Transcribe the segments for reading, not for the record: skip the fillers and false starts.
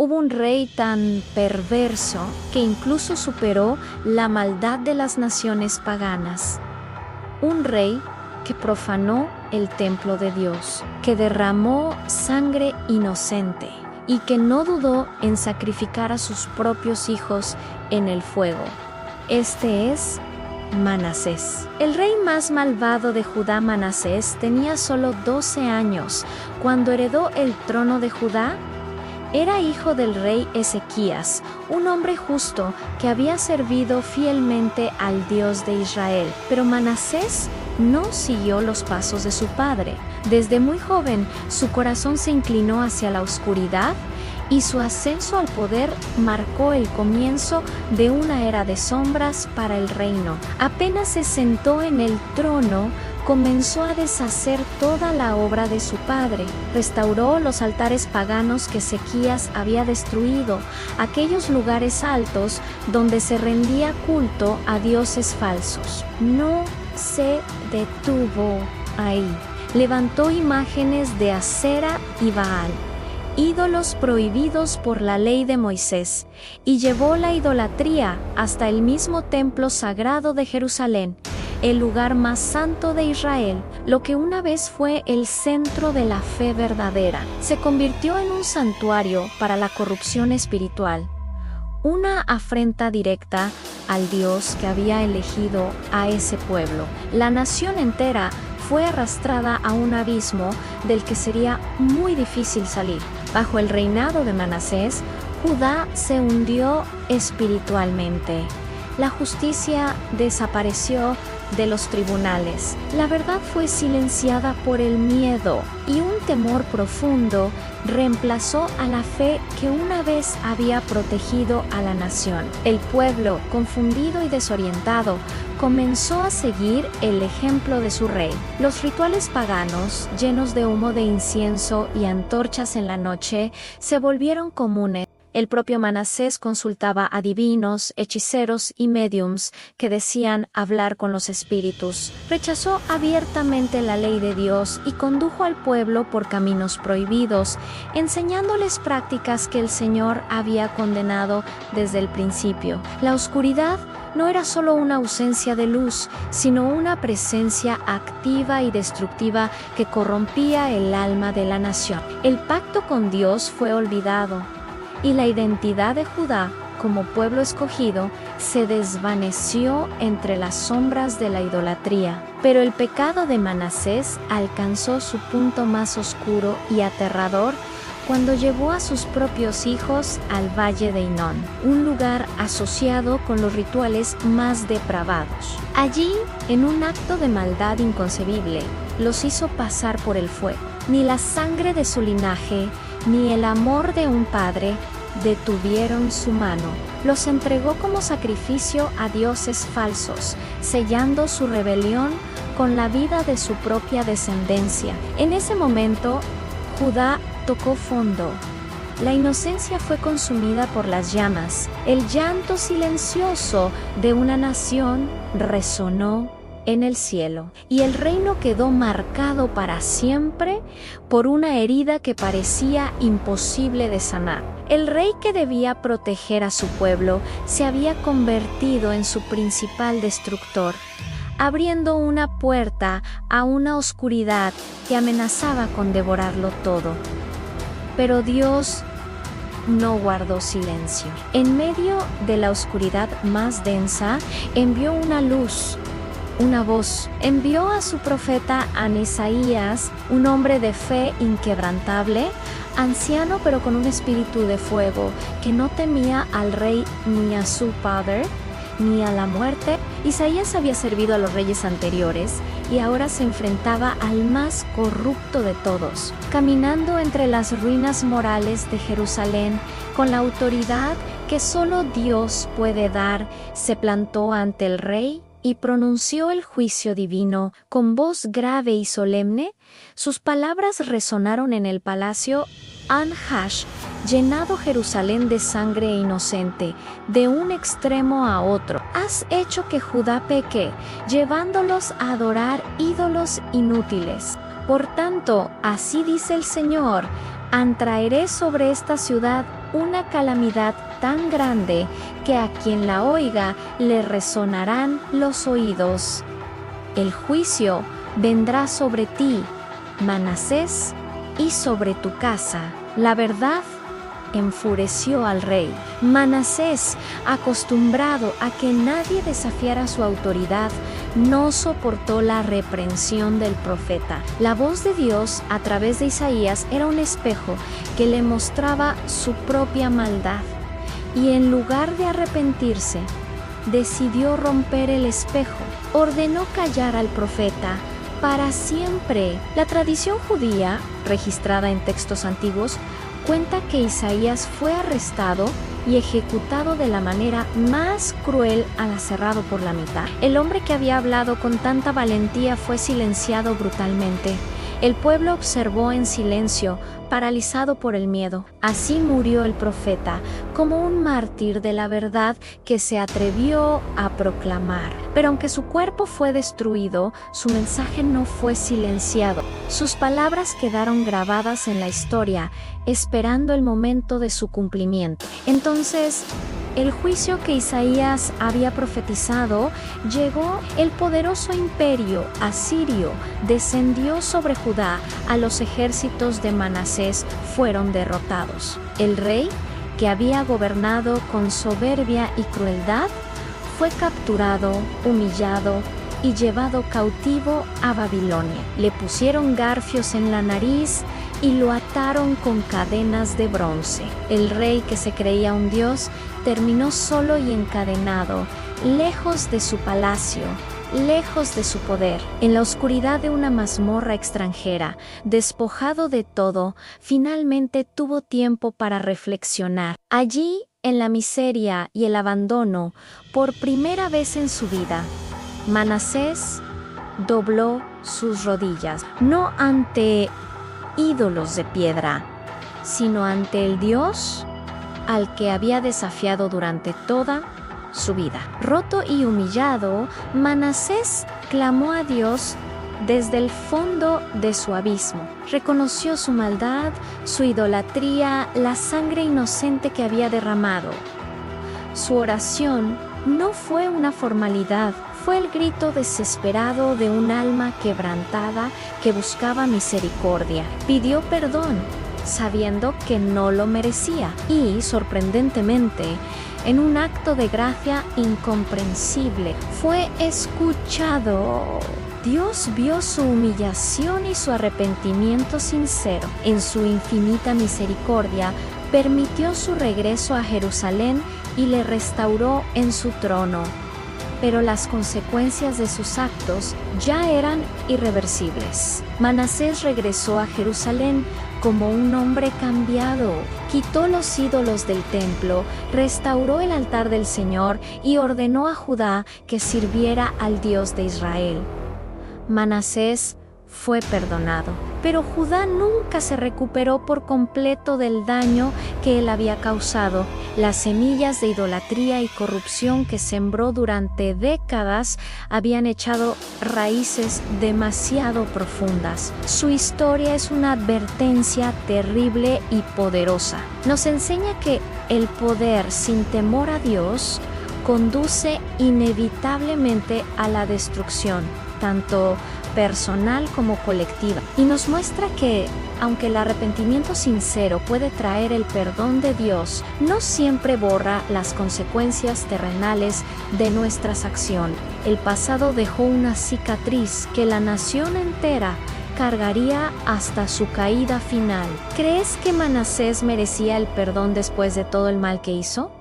Hubo un rey tan perverso que incluso superó la maldad de las naciones paganas. Un rey que profanó el templo de Dios, que derramó sangre inocente y que no dudó en sacrificar a sus propios hijos en el fuego. Este es Manasés. El rey más malvado de Judá, Manasés, tenía solo 12 años cuando heredó el trono de Judá. Era hijo del rey Ezequías, un hombre justo que había servido fielmente al Dios de Israel. Pero Manasés no siguió los pasos de su padre. Desde muy joven, su corazón se inclinó hacia la oscuridad y su ascenso al poder marcó el comienzo de una era de sombras para el reino. Apenas se sentó en el trono, comenzó a deshacer toda la obra de su padre. Restauró los altares paganos que Ezequías había destruido, aquellos lugares altos donde se rendía culto a dioses falsos. No se detuvo ahí. Levantó imágenes de Acera y Baal, ídolos prohibidos por la ley de Moisés, y llevó la idolatría hasta el mismo templo sagrado de Jerusalén, el lugar más santo de Israel. Lo que una vez fue el centro de la fe verdadera, se convirtió en un santuario para la corrupción espiritual, una afrenta directa al Dios que había elegido a ese pueblo. La nación entera fue arrastrada a un abismo del que sería muy difícil salir. Bajo el reinado de Manasés, Judá se hundió espiritualmente. La justicia desapareció de los tribunales. La verdad fue silenciada por el miedo, y un temor profundo reemplazó a la fe que una vez había protegido a la nación. El pueblo, confundido y desorientado, comenzó a seguir el ejemplo de su rey. Los rituales paganos, llenos de humo de incienso y antorchas en la noche, se volvieron comunes. El propio Manasés consultaba a divinos, hechiceros y médiums que decían hablar con los espíritus. Rechazó abiertamente la ley de Dios y condujo al pueblo por caminos prohibidos, enseñándoles prácticas que el Señor había condenado desde el principio. La oscuridad no era solo una ausencia de luz, sino una presencia activa y destructiva que corrompía el alma de la nación. El pacto con Dios fue olvidado, y la identidad de Judá como pueblo escogido se desvaneció entre las sombras de la idolatría. Pero el pecado de Manasés alcanzó su punto más oscuro y aterrador cuando llevó a sus propios hijos al valle de Hinón, un lugar asociado con los rituales más depravados. Allí, en un acto de maldad inconcebible, los hizo pasar por el fuego. Ni la sangre de su linaje, ni el amor de un padre detuvieron su mano. Los entregó como sacrificio a dioses falsos, sellando su rebelión con la vida de su propia descendencia. En ese momento, Judá tocó fondo. La inocencia fue consumida por las llamas. El llanto silencioso de una nación resonó en el cielo, y el reino quedó marcado para siempre por una herida que parecía imposible de sanar. El rey que debía proteger a su pueblo se había convertido en su principal destructor, abriendo una puerta a una oscuridad que amenazaba con devorarlo todo. Pero Dios no guardó silencio. En medio de la oscuridad más densa, envió una luz, una voz. Envió a su profeta Ananías, un hombre de fe inquebrantable, anciano pero con un espíritu de fuego, que no temía al rey ni a su padre, ni a la muerte. Isaías había servido a los reyes anteriores y ahora se enfrentaba al más corrupto de todos. Caminando entre las ruinas morales de Jerusalén, con la autoridad que solo Dios puede dar, se plantó ante el rey y pronunció el juicio divino con voz grave y solemne. Sus palabras resonaron en el palacio. Han llenado Jerusalén de sangre inocente, de un extremo a otro. Has hecho que Judá peque, llevándolos a adorar ídolos inútiles. Por tanto, así dice el Señor, Atraeré sobre esta ciudad una calamidad tan grande que a quien la oiga le resonarán los oídos. El juicio vendrá sobre ti, Manasés, y sobre tu casa. La verdad enfureció al rey. Manasés, acostumbrado a que nadie desafiara su autoridad, no soportó la reprensión del profeta. La voz de Dios a través de Isaías era un espejo que le mostraba su propia maldad, y en lugar de arrepentirse, decidió romper el espejo. Ordenó callar al profeta para siempre. La tradición judía, registrada en textos antiguos, cuenta que Isaías fue arrestado y ejecutado de la manera más cruel al aserrado por la mitad. El hombre que había hablado con tanta valentía fue silenciado brutalmente. El pueblo observó en silencio, paralizado por el miedo. Así murió el profeta, como un mártir de la verdad que se atrevió a proclamar. Pero aunque su cuerpo fue destruido, su mensaje no fue silenciado. Sus palabras quedaron grabadas en la historia, esperando el momento de su cumplimiento. Entonces, el juicio que Isaías había profetizado llegó. El poderoso imperio asirio descendió sobre Judá. A los ejércitos de Manasés fueron derrotados. El rey, que había gobernado con soberbia y crueldad, fue capturado, humillado y llevado cautivo a Babilonia. Le pusieron garfios en la nariz y lo ataron con cadenas de bronce. El rey, que se creía un dios, terminó solo y encadenado, lejos de su palacio, lejos de su poder. En la oscuridad de una mazmorra extranjera, despojado de todo, finalmente tuvo tiempo para reflexionar. Allí, en la miseria y el abandono, por primera vez en su vida, Manasés dobló sus rodillas, no ante ídolos de piedra, sino ante el Dios al que había desafiado durante toda su vida. Roto y humillado, Manasés clamó a Dios desde el fondo de su abismo. Reconoció su maldad, su idolatría, la sangre inocente que había derramado. Su oración no fue una formalidad, fue el grito desesperado de un alma quebrantada que buscaba misericordia. Pidió perdón, sabiendo que no lo merecía, y, sorprendentemente, en un acto de gracia incomprensible, fue escuchado. Dios vio su humillación y su arrepentimiento sincero. En su infinita misericordia, permitió su regreso a Jerusalén y le restauró en su trono. Pero las consecuencias de sus actos ya eran irreversibles. Manasés regresó a Jerusalén como un hombre cambiado. Quitó los ídolos del templo, restauró el altar del Señor y ordenó a Judá que sirviera al Dios de Israel. Manasés fue perdonado, pero Judá nunca se recuperó por completo del daño que él había causado. Las semillas de idolatría y corrupción que sembró durante décadas habían echado raíces demasiado profundas. Su historia es una advertencia terrible y poderosa. Nos enseña que el poder sin temor a Dios conduce inevitablemente a la destrucción, tanto personal como colectiva, y nos muestra que, aunque el arrepentimiento sincero puede traer el perdón de Dios, no siempre borra las consecuencias terrenales de nuestras acciones. El pasado dejó una cicatriz que la nación entera cargaría hasta su caída final. ¿Crees que Manasés merecía el perdón después de todo el mal que hizo?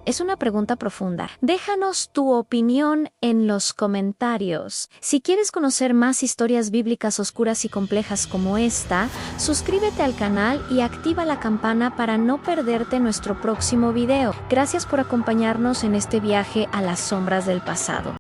Es una pregunta profunda. Déjanos tu opinión en los comentarios. Si quieres conocer más historias bíblicas oscuras y complejas como esta, suscríbete al canal y activa la campana para no perderte nuestro próximo video. Gracias por acompañarnos en este viaje a las sombras del pasado.